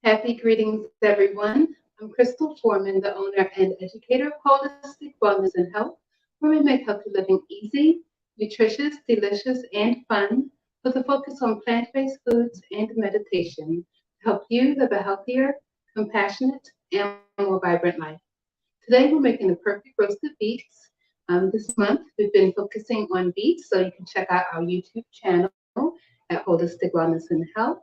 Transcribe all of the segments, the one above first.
Happy greetings, everyone. I'm Crystal Forman, the owner and educator of Holistic Wellness and Health, where we make healthy living easy, nutritious, delicious, and fun, with a focus on plant-based foods and meditation to help you live a healthier, compassionate, and more vibrant life. Today, we're making the perfect roasted beets. This month, we've been focusing on beets, so you can check out our YouTube channel at Holistic Wellness and Health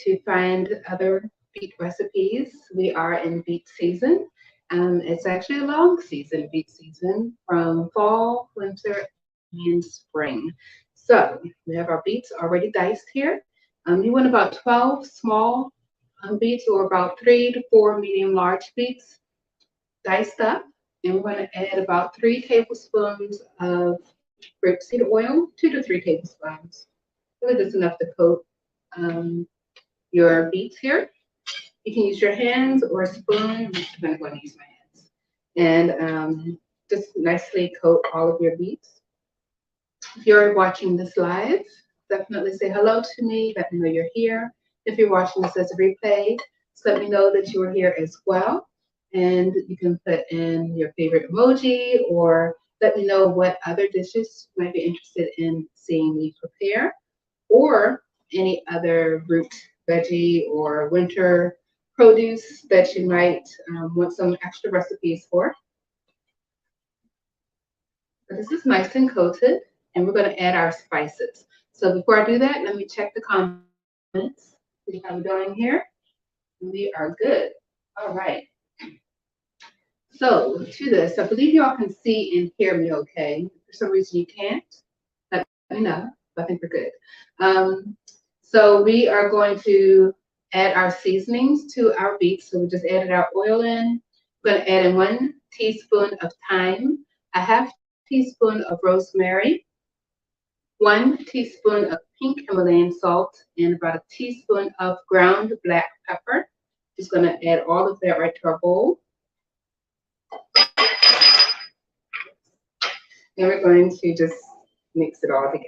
to find other beet recipes. We are in beet season. It's actually a long season, beet season, from fall, winter, and spring. So we have our beets already diced here. You want about 12 small beets or about 3 to 4 medium large beets diced up. And we're going to add about 3 tablespoons of grapeseed oil, 2 to 3 tablespoons. Really just enough to coat your beets here. You can use your hands or a spoon. I'm just going to use my hands. And just nicely coat all of your beets. If you're watching this live, definitely say hello to me. Let me know you're here. If you're watching this as a replay, just let me know that you are here as well. And you can put in your favorite emoji or let me know what other dishes you might be interested in seeing me prepare, or any other root, veggie, or winter produce that you might want some extra recipes for. But this is nice and coated, and we're going to add our spices. So before I do that, let me check the comments. See how we're doing here. We are good. All right. So to this, I believe you all can see and hear me okay. If for some reason you can't, let me know. I think we're good. So we are going to add our seasonings to our beets. So we just added our oil in. We're going to add in 1 teaspoon of thyme, a half teaspoon of rosemary, 1 teaspoon of pink Himalayan salt, and about a teaspoon of ground black pepper. Just going to add all of that right to our bowl. And we're going to just mix it all together.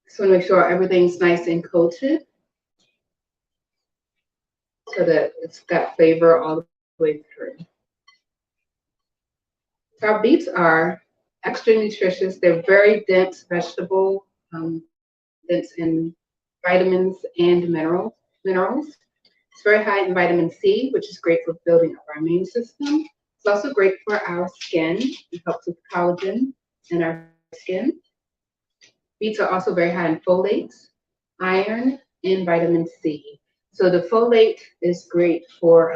Just want to make sure everything's nice and coated so that it's got flavor all the way through. So our beets are extra nutritious. They're very dense vegetable, dense in vitamins and minerals. It's very high in vitamin C, which is great for building up our immune system. It's also great for our skin. It helps with collagen in our skin. Beets are also very high in folates, iron, and vitamin C. So the folate is great for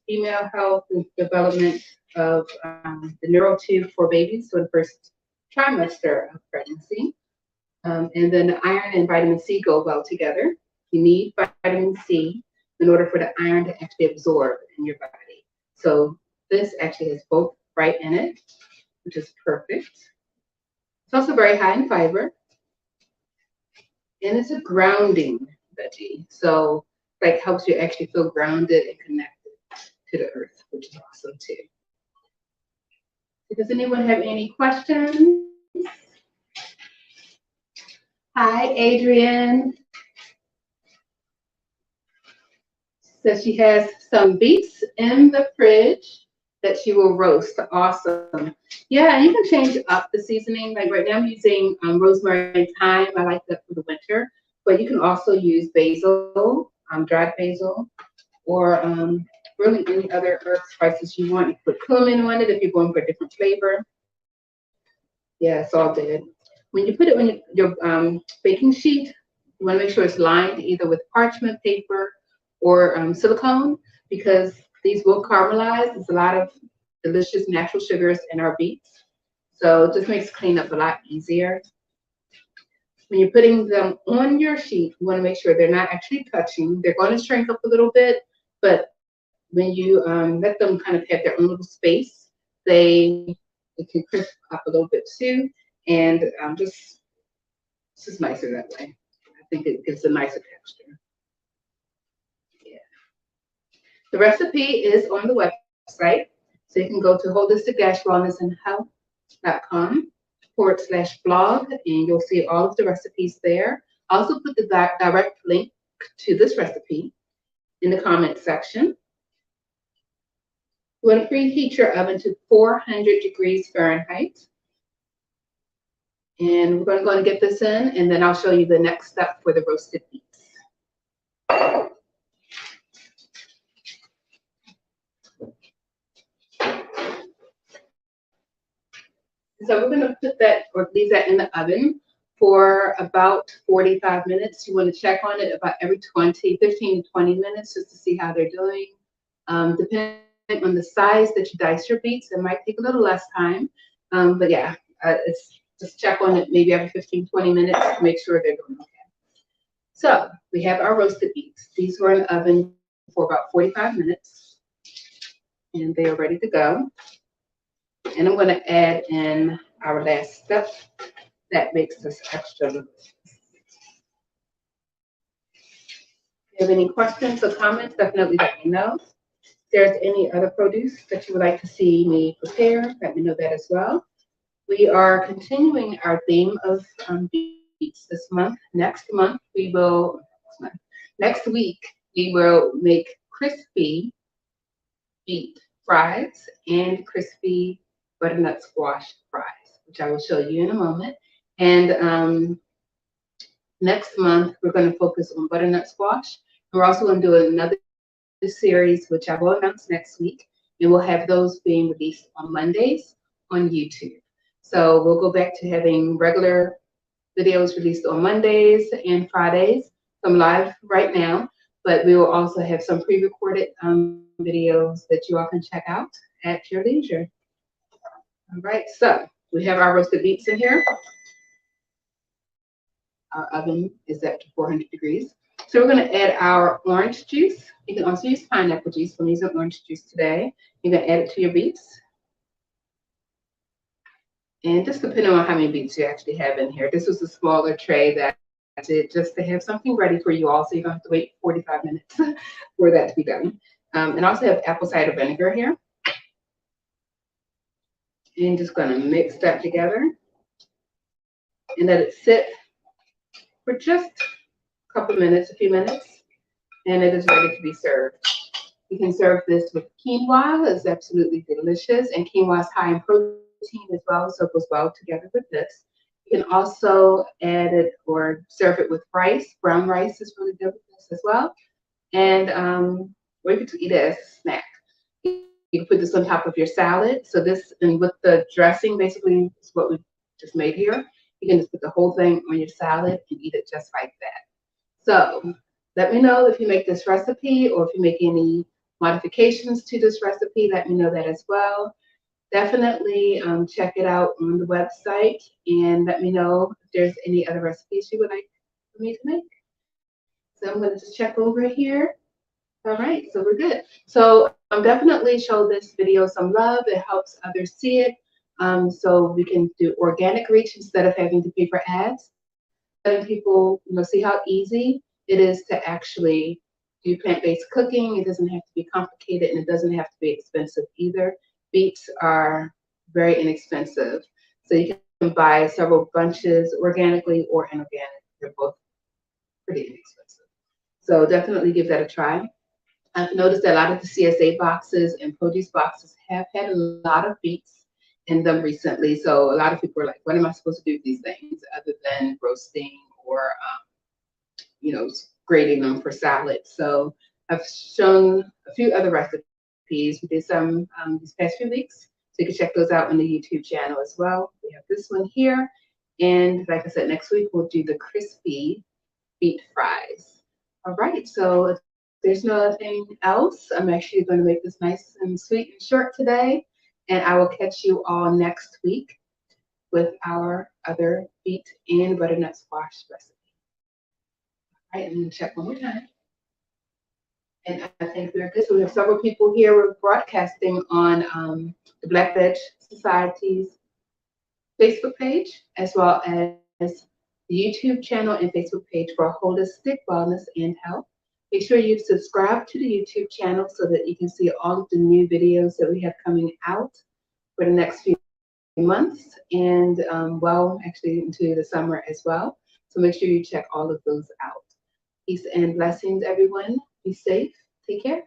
female health and development of the neural tube for babies, so the first trimester of pregnancy. And then the iron and vitamin C go well together. You need vitamin C in order for the iron to actually absorb in your body. So this actually has both right in it, which is perfect. It's also very high in fiber. And it's a grounding veggie. So like helps you actually feel grounded and connected to the earth, which is awesome too. Does anyone have any questions? Hi, Adrienne. So she has some beets in the fridge that she will roast. Awesome. Yeah, and you can change up the seasoning. Like right now I'm using rosemary and thyme. I like that for the winter. But you can also use basil, dried basil, or really any other herb spices you want. You put cumin on it if you're going for a different flavor. Yeah, it's all good. When you put it on your baking sheet, you want to make sure it's lined either with parchment paper or silicone, because these will caramelize. There's a lot of delicious natural sugars in our beets. So it just makes cleanup a lot easier. When you're putting them on your sheet, you want to make sure they're not actually touching. They're going to shrink up a little bit, but when you let them kind of have their own little space, it can crisp up a little bit too, and it's just nicer that way. I think it gives a nicer texture. Yeah. The recipe is on the website, so you can go to holistic-wellnessandhealth.com/blog, and you'll see all of the recipes there. I'll also put the direct link to this recipe in the comment section. You want to preheat your oven to 400 degrees Fahrenheit. And we're going to go and get this in, and then I'll show you the next step for the roasted beets. So we're going to put that or leave that in the oven for about 45 minutes. You want to check on it about every 15 to 20 minutes just to see how they're doing. Depending on the size that you dice your beets, it might take a little less time. But yeah, it's just check on it maybe every 15, 20 minutes to make sure they're doing okay. So we have our roasted beets. These were in the oven for about 45 minutes, and they are ready to go. And I'm going to add in our last step that makes this extra delicious. If you have any questions or comments, definitely let me know. If there's any other produce that you would like to see me prepare, let me know that as well. We are continuing our theme of beets this month. Next week, we will make crispy beet fries and crispy butternut squash fries, which I will show you in a moment. And next month, we're going to focus on butternut squash. We're also going to do another series, which I will announce next week, and we'll have those being released on Mondays on YouTube. So we'll go back to having regular videos released on Mondays and Fridays. I'm live right now, but we will also have some pre-recorded videos that you all can check out at your leisure. All right, so we have our roasted beets in here. Our oven is at 400 degrees. So we're going to add our orange juice. You can also use pineapple juice. I'm using orange juice today. You're going to add it to your beets. And just depending on how many beets you actually have in here. This was a smaller tray that I did just to have something ready for you all, so you don't have to wait 45 minutes for that to be done. And I also have apple cider vinegar here. And just going to mix that together and let it sit for just a couple minutes, a few minutes, and it is ready to be served. You can serve this with quinoa. It's absolutely delicious, and quinoa is high in protein as well, so it goes well together with this. You can also add it or serve it with rice. Brown rice is really good with this as well. And or you could eat it as a snack. You can put this on top of your salad. So this, and with the dressing, basically, is what we just made here. You can just put the whole thing on your salad and eat it just like that. So let me know if you make this recipe or if you make any modifications to this recipe. Let me know that as well. Definitely check it out on the website and let me know if there's any other recipes you would like for me to make. So I'm going to just check over here. All right, so we're good. So definitely show this video some love. It helps others see it. So we can do organic reach instead of having to pay for ads. Letting people, see how easy it is to actually do plant-based cooking. It doesn't have to be complicated, and it doesn't have to be expensive either. Beets are very inexpensive, so you can buy several bunches organically or inorganic. They're both pretty inexpensive. So definitely give that a try. I've noticed that a lot of the CSA boxes and produce boxes have had a lot of beets in them recently. So a lot of people are like, what am I supposed to do with these things other than roasting or, grating them for salad? So I've shown a few other recipes. We did some these past few weeks. So you can check those out on the YouTube channel as well. We have this one here. And like I said, next week we'll do the crispy beet fries. All right, so if there's nothing else, I'm actually going to make this nice and sweet and short today. And I will catch you all next week with our other beet and butternut squash recipe. All right, I'm going to check one more time. And I think we're good. So we have several people here. We're broadcasting on the Black Veg Society's Facebook page, as well as the YouTube channel and Facebook page for holistic wellness and health. Make sure you subscribe to the YouTube channel so that you can see all of the new videos that we have coming out for the next few months and actually into the summer as well. So make sure you check all of those out. Peace and blessings, everyone. Be safe. Take care.